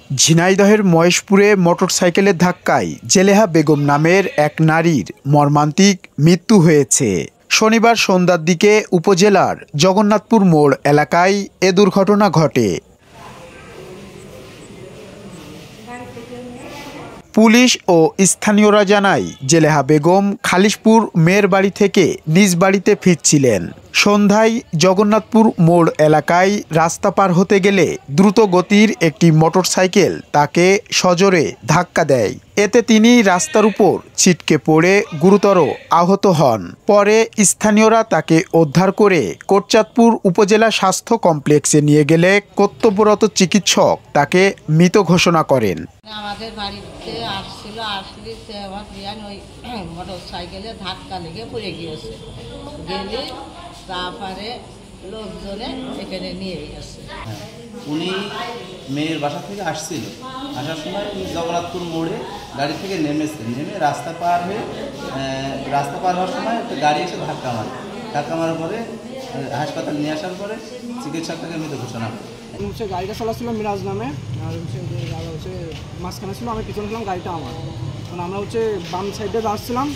ঝিনাইদহের মহেশপুরে মোটরসাইকেলের ধাক্কায় জেলেহা বেগম নামের এক নারীর মর্মান্তিক মৃত্যু হয়েছে। শনিবার সন্ধ্যার দিকে উপজেলার জগন্নাথপুর মোড় এলাকায় এ দুর্ঘটনা ঘটে। পুলিশ ও স্থানীয়রা জানায়, জেলেহা বেগম খালিশপুর মেয়ের বাড়ি থেকে নিজ বাড়িতে ফিরছিলেন। সন্ধ্যায় জগন্নাথপুর মোড় এলাকায় রাস্তা পার হতে গেলে দ্রুত গতির একটি মোটরসাইকেল তাকে সজোরে ধাক্কা দেয়। এতে তিনি রাস্তার উপর ছিটকে পড়ে গুরুতর আহত হন। পরে স্থানীয়রা তাকে উদ্ধার করে কোটচাঁদপুর উপজেলা স্বাস্থ্য কমপ্লেক্সে নিয়ে গেলে কর্তব্যরত চিকিৎসক তাকে মৃত ঘোষণা করেন। আমাদের বাড়িতে আসলে আমার বিয়ান ওই মোটরসাইকেলে ধাক্কা লেগে পড়ে গিয়েছে। গেলে তারপরে লোকজনে এখানে নিয়ে গেছে। উনি মেয়ের বাসা থেকে আসছিল, আসার সময় জগন্নাথপুর মোড়ে গাড়ি থেকে নেমেছেন। নেমে রাস্তা পার হওয়ার সময় একটা গাড়ি এসে ধাক্কা মারার পরে হাসপাতাল নিয়ে আসার পরে চিকিৎসক তাকে মৃত ঘোষণা করে। গাড়িটা চালাচ্ছিল মিরাজ নামে, আর মাঝখানে ছিল, আমি পিছনে ছিলাম, গাড়িটা আমার। কারণ আমরা বাম সাইডে যাচ্ছিলাম,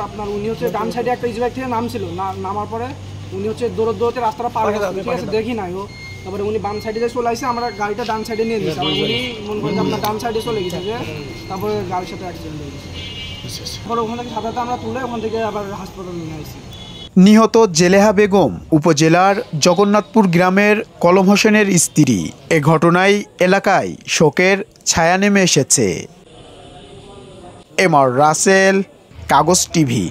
আপনার উনি ডান সাইডে একটা ইজবাইক থেকে নামছিল, নামার পরে উনি দৌড়তে রাস্তাটা পার হয়ে গেছে, ঠিক আছে, দেখি নাই ও। তারপরে উনি বাম সাইডে চলে আসছে, আমরা গাড়িটা ডান সাইডে নিয়ে দিয়েছি। উনি মনে করেন আপনার ডান সাইডে চলে গেছে, তারপরে গাড়ির সাথে অ্যাক্সিডেন্ট হয়ে গেছে। তারপরে ওখান থেকে সাধারণত আমরা তুলে ওখান থেকে আবার হাসপাতালে নিয়ে আসি। নিহত জেলেহা বেগম উপজেলার জগন্নাথপুর গ্রামের কলম হোসেনের স্ত্রী। এ ঘটনায় এলাকায় শোকের ছায়া নেমে এসেছে। এমআর রাসেল, কাগজ টিভি।